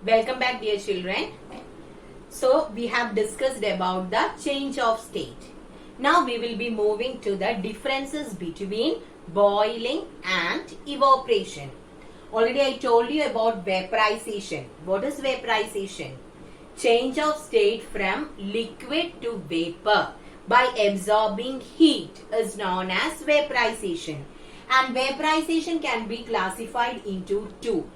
Welcome back, dear children. So we have discussed about the change of state. Now we will be moving to the differences between boiling and evaporation. Already I told you about vaporization. What is vaporization? Change of state from liquid to vapor by absorbing heat is known as vaporization. And vaporization can be classified into two: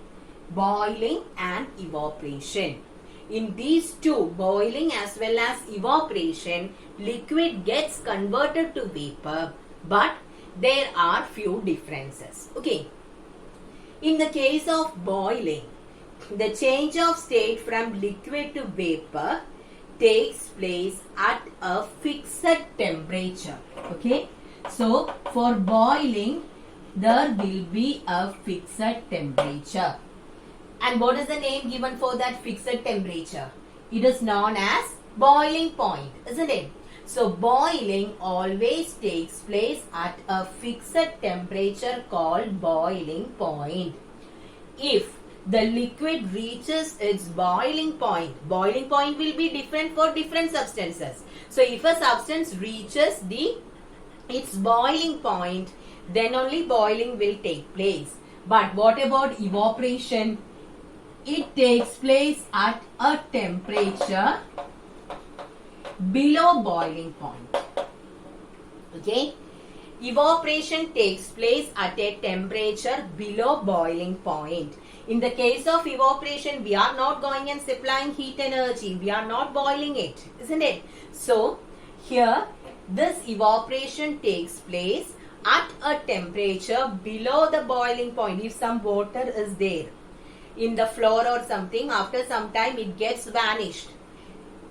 boiling and evaporation. In these two, boiling as well as evaporation, liquid gets converted to vapor, but there are few differences. Okay. In the case of boiling, the change of state from liquid to vapor takes place at a fixed temperature. Okay. So, for boiling, there will be a fixed temperature. And what is the name given for that fixed temperature? It is known as boiling point, isn't it? So, boiling always takes place at a fixed temperature called boiling point. If the liquid reaches its boiling point will be different for different substances. So, if a substance reaches its boiling point, then only boiling will take place. But what about evaporation? It takes place at a temperature below boiling point. Okay? Evaporation takes place at a temperature below boiling point. In the case of evaporation, we are not going and supplying heat energy. We are not boiling it, isn't it? So, here, this evaporation takes place at a temperature below the boiling point. If some water is there in the floor or something, after some time it gets vanished.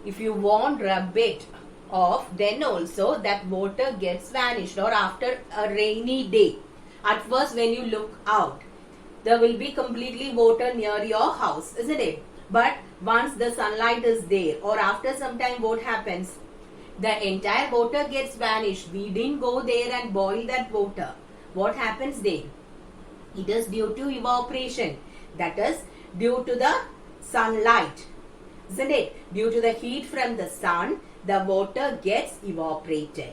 If you won't rub it off, then also that water gets vanished. Or after a rainy day, at first when you look out, there will be completely water near your house, isn't it? But once the sunlight is there, or after some time, what happens? The entire water gets vanished. We didn't go there and boil that water. What happens there? It is due to evaporation. That is due to the sunlight, isn't it? Due to the heat from the sun, the water gets evaporated.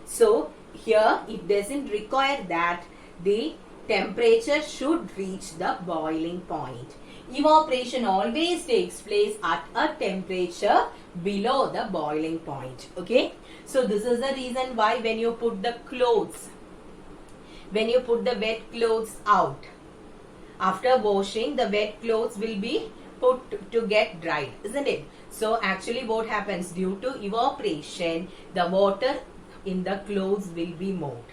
So, here it doesn't require that the temperature should reach the boiling point. Evaporation always takes place at a temperature below the boiling point. Okay. So, this is the reason why when you put the clothes, when you put the wet clothes out, after washing, the wet clothes will be put to get dried, isn't it? So, actually what happens? Due to evaporation, the water in the clothes will be moved.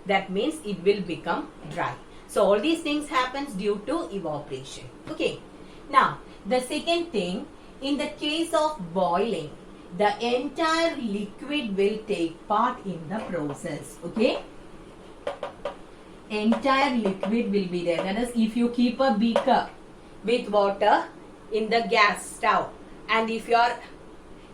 That means it will become dry. So, all these things happens due to evaporation. Okay. Now, the second thing, in the case of boiling, the entire liquid will take part in the process. Okay. Entire liquid will be there. That is, if you keep a beaker with water in the gas stove, and if you are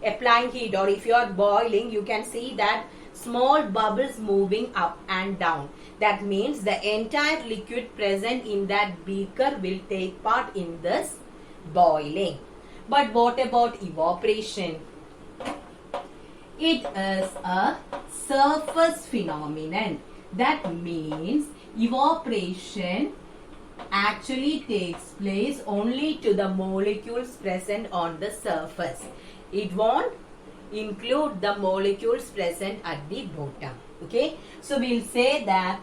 applying heat or if you are boiling, you can see that small bubbles moving up and down. That means the entire liquid present in that beaker will take part in this boiling. But what about evaporation? It is a surface phenomenon. That means evaporation actually takes place only to the molecules present on the surface. It won't include the molecules present at the bottom. Okay. So, we will say that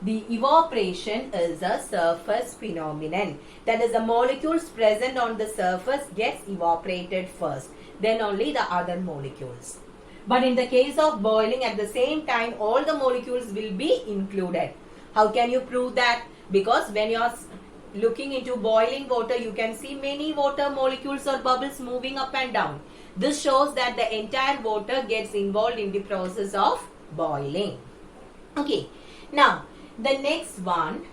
the evaporation is a surface phenomenon. That is, the molecules present on the surface gets evaporated first. Then only the other molecules. But in the case of boiling, at the same time, all the molecules will be included. How can you prove that? Because when you are looking into boiling water, you can see many water molecules or bubbles moving up and down. This shows that the entire water gets involved in the process of boiling. Okay. Now, the next one,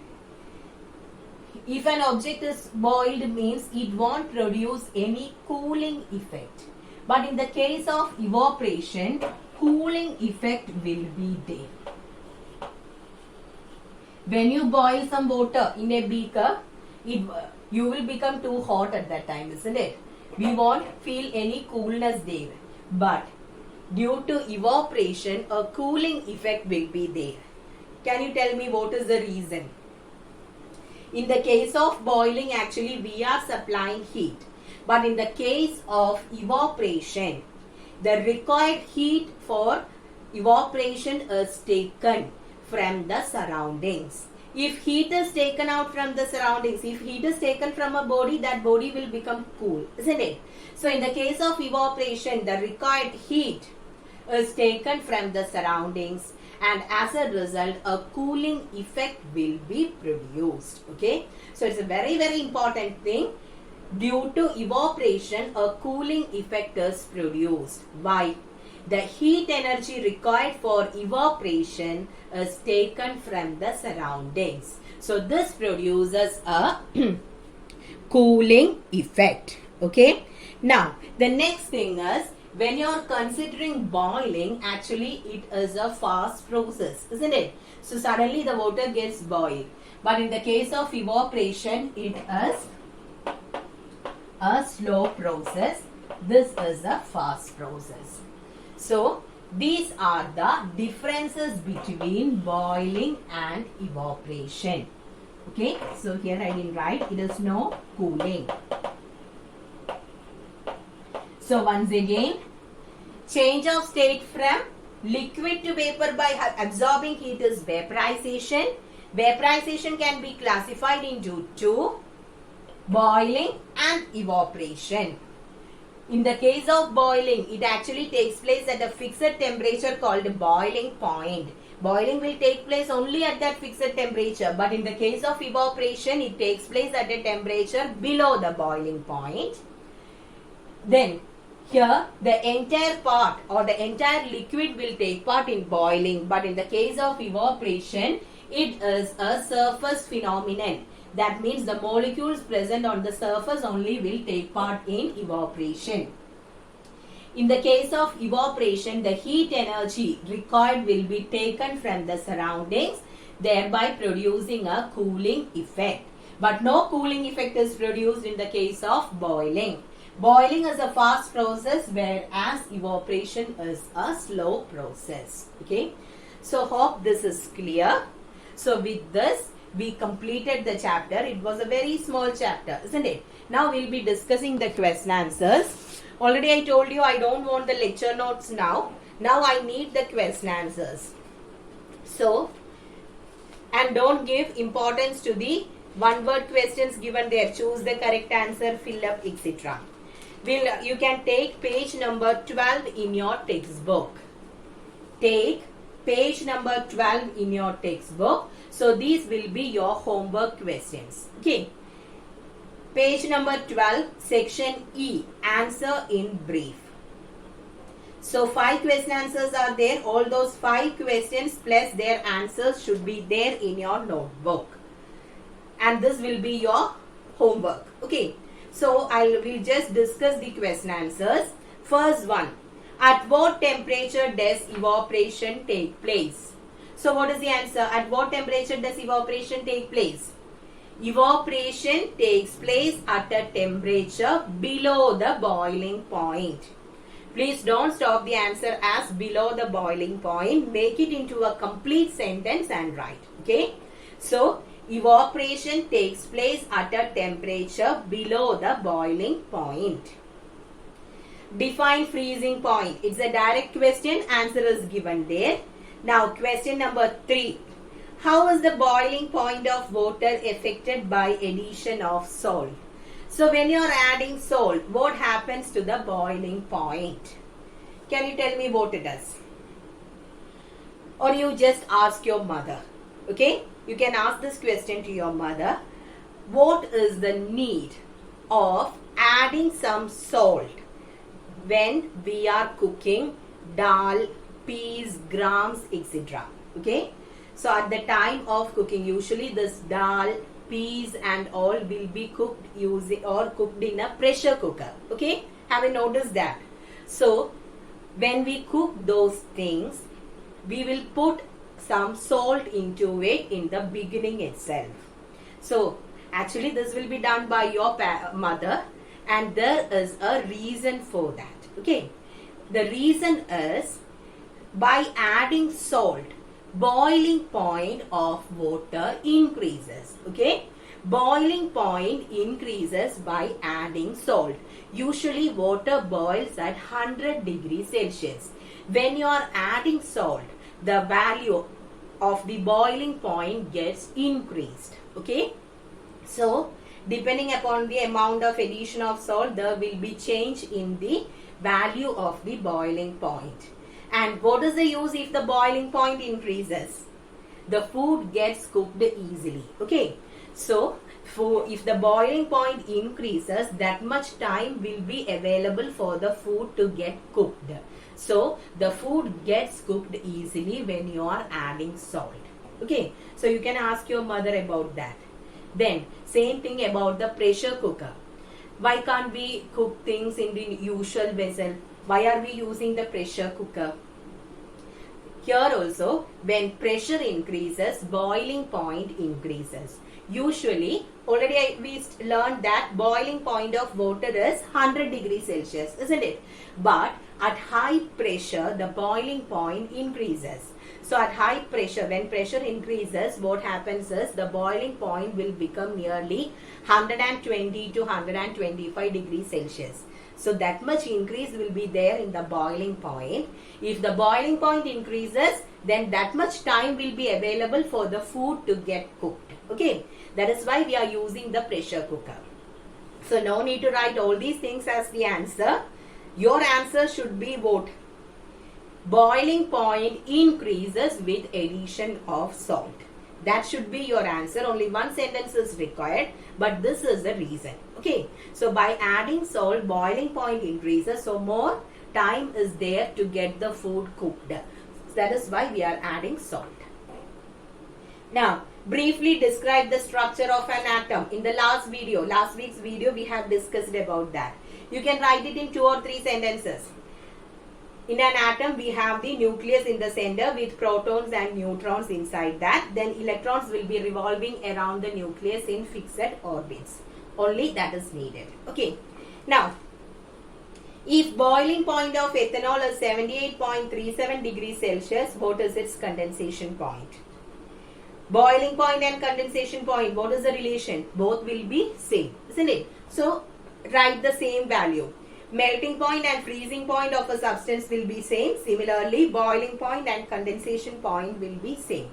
if an object is boiled, means it won't produce any cooling effect. But in the case of evaporation, cooling effect will be When you boil some water in a beaker, you will become too hot at that time, isn't it? We won't feel any coolness there. But due to evaporation, a cooling effect will be there. Can you tell me what is the reason? In the case of boiling, actually we are supplying heat. But in the case of evaporation, the required heat for evaporation is taken from the surroundings. If heat is taken out from the surroundings, if heat is taken from a body, that body will become cool, isn't it? So in the case of evaporation, the required heat is taken from the surroundings, and as a result a cooling effect will be produced. Okay, so it's a very, very important thing. Due to evaporation, a cooling effect is produced. Why? The heat energy required for evaporation is taken from the surroundings. So this produces a cooling effect. Okay. Now the next thing is, when you are considering boiling, actually it is a fast process, isn't it? So suddenly the water gets boiled. But in the case of evaporation, it is a slow process. This is a fast process. So these are the differences between boiling and evaporation. Okay, so here I didn't write, it is no cooling. So once again, change of state from liquid to vapor by absorbing heat is vaporization. Vaporization can be classified into two: boiling and evaporation. In the case of boiling, it actually takes place at a fixed temperature called boiling point. Boiling will take place only at that fixed temperature, but in the case of evaporation, it takes place at a temperature below the boiling point. Then here the entire part or the entire liquid will take part in boiling, but in the case of evaporation, it is a surface phenomenon. That means the molecules present on the surface only will take part in evaporation. In the case of evaporation, the heat energy required will be taken from the surroundings, thereby producing a cooling effect. But no cooling effect is produced in the case of boiling. Boiling is a fast process, whereas evaporation is a slow process. Okay. So hope this is clear. So with this, we completed the chapter. It was a very small chapter, isn't it? Now we'll be discussing the question answers. Already I told you I don't want the lecture notes now. Now I need the question answers. So, and don't give importance to the one word questions given there. Choose the correct answer, fill up, etc. You can take page number 12 in your textbook. Take page number 12 in your textbook. So these will be your homework questions. Okay. Page number 12, section E, answer in brief. So 5 question answers are there. All those 5 questions plus their answers should be there in your notebook. And this will be your homework. Okay. So I will just discuss the question answers. First one. At what temperature does evaporation take place? So what is the answer? At what temperature does evaporation take place? Evaporation takes place at a temperature below the boiling point. Please don't stop the answer as below the boiling point. Make it into a complete sentence and write. Okay. So evaporation takes place at a temperature below the boiling point. Define freezing point. It's a direct question. Answer is given there. Now question number 3. How is the boiling point of water affected by addition of salt? So when you are adding salt, what happens to the boiling point? Can you tell me what it does? Or you just ask your mother. Okay? You can ask this question to your mother. What is the need of adding some salt when we are cooking dal, peas, grams, etc. Okay. So at the time of cooking, usually this dal, peas and all will be cooked using or cooked in a pressure cooker. Okay. Have you noticed that? So when we cook those things, we will put some salt into it in the beginning itself. So Actually, this will be done by your mother, and there is a reason for that. Okay, the reason is by adding salt, boiling point of water increases. Okay, boiling point increases by adding salt. Usually water boils at 100 degrees Celsius. When you are adding salt, the value of the boiling point gets increased. Okay, so depending upon the amount of addition of salt, there will be change in the value of the boiling point. And what is the use if the boiling point increases? The food gets cooked easily. Okay, so if the boiling point increases, that much time will be available for the food to get cooked. So the food gets cooked easily when you are adding salt. Okay, so you can ask your mother about that. Then same thing about the pressure cooker. Why can't we cook things in the usual vessel? Why are we using the pressure cooker? Here also, when pressure increases, boiling point increases. Usually, already we learned that boiling point of water is 100 degrees Celsius, isn't it? But at high pressure, the boiling point increases. So at high pressure, when pressure increases, what happens is the boiling point will become nearly 120 to 125 degrees Celsius. So that much increase will be there in the boiling point. If the boiling point increases, then that much time will be available for the food to get cooked. Okay, that is why we are using the pressure cooker. So no need to write all these things as the answer. Your answer should be what? Boiling point increases with addition of salt. That should be your answer. Only one sentence is required, but this is the reason. Okay, so by adding salt, boiling point increases, so more time is there to get the food cooked. That is why we are adding salt. Now, briefly describe the structure of an atom. In the last week's video, we have discussed about that. You can write it in 2 or 3 sentences. In an atom, we have the nucleus in the center with protons and neutrons inside that. Then electrons will be revolving around the nucleus in fixed orbits. Only that is needed. Okay. Now, if boiling point of ethanol is 78.37 degrees Celsius, what is its condensation point? Boiling point and condensation point, what is the relation? Both will be same, isn't it? So, write the same value. Melting point and freezing point of a substance will be same. Similarly, boiling point and condensation point will be same.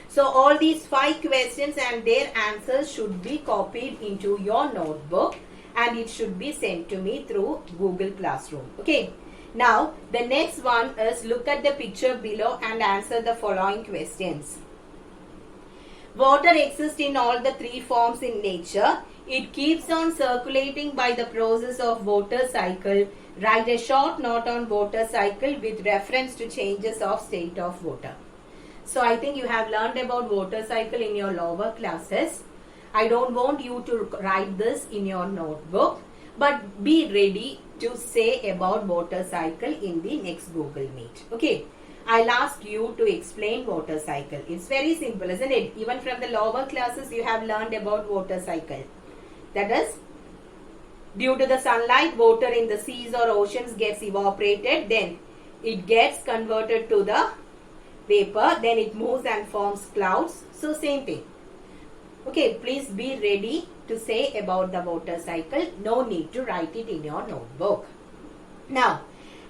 So, all these 5 questions and their answers should be copied into your notebook and it should be sent to me through Google Classroom. Okay. Now, the next one is look at the picture below and answer the following questions. Water exists in all the 3 forms in nature. It keeps on circulating by the process of water cycle. Write a short note on water cycle with reference to changes of state of water. So I think you have learned about water cycle in your lower classes. I don't want you to write this in your notebook, but be ready to say about water cycle in the next Google Meet. Okay. I'll ask you to explain water cycle. It's very simple, isn't it? Even from the lower classes, you have learned about water cycle. That is, due to the sunlight, water in the seas or oceans gets evaporated. Then it gets converted to the vapor. Then it moves and forms clouds. So same thing. Okay, please be ready to say about the water cycle. No need to write it in your notebook. Now,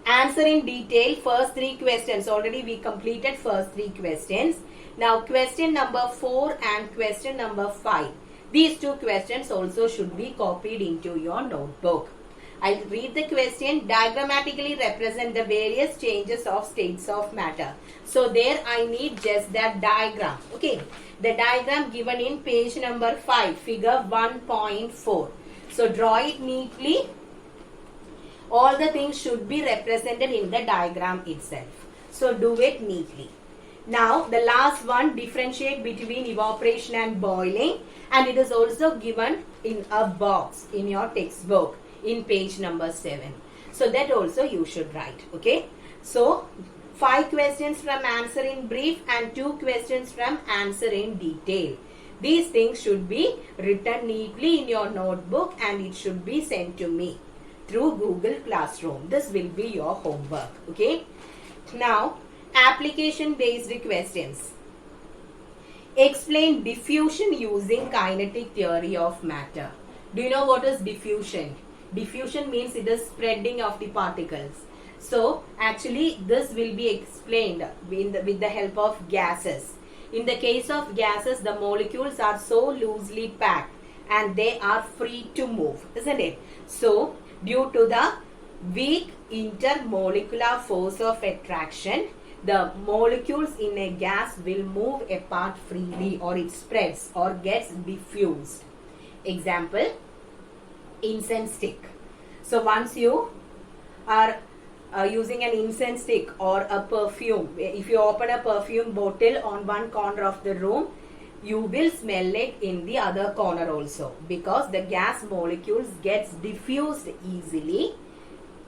answer in detail first 3 questions. Already we completed first 3 questions. Now question number 4 and question number 5. These 2 questions also should be copied into your notebook. I'll read the question. Diagrammatically represent the various changes of states of matter. So there I need just that diagram. Okay. The diagram given in page number 5, figure 1.4. So draw it neatly. All the things should be represented in the diagram itself. So do it neatly. Now the last one, differentiate between evaporation and boiling, and it is also given in a box in your textbook in page number 7. So that also you should write. Okay. So 5 questions from answer in brief and 2 questions from answer in detail. These things should be written neatly in your notebook and it should be sent to me through Google Classroom. This will be your homework. Okay. Now, application based questions. Explain diffusion using kinetic theory of matter. Do you know what is diffusion? Diffusion means it is spreading of the particles. So, actually this will be explained with the help of gases. In the case of gases, the molecules are so loosely packed and they are free to move, isn't it? So, due to the weak intermolecular force of attraction, the molecules in a gas will move apart freely, or it spreads or gets diffused. Example, incense stick. So once you are using an incense stick or a perfume, if you open a perfume bottle on one corner of the room, you will smell it in the other corner also, because the gas molecules gets diffused easily,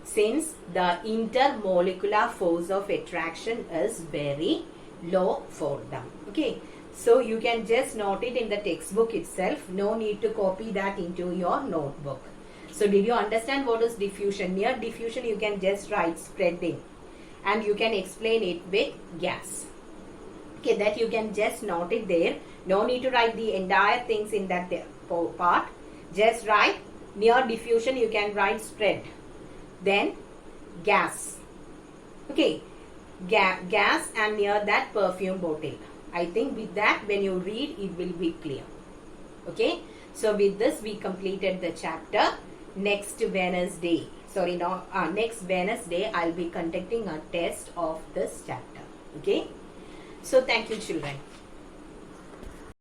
since the intermolecular force of attraction is very low for them. Okay, so you can just note it in the textbook itself. No need to copy that into your notebook. So did you understand what is diffusion? Near diffusion you can just write spreading and you can explain it with gas. Okay, that you can just note it there. No need to write the entire things in that part. Just write near diffusion, you can write spread. Then gas. Okay, gas and near that perfume bottle. I think with that, when you read, it will be clear. Okay, so with this we completed the chapter. Next Wednesday, next Wednesday I'll be conducting a test of this chapter. Okay, so thank you children.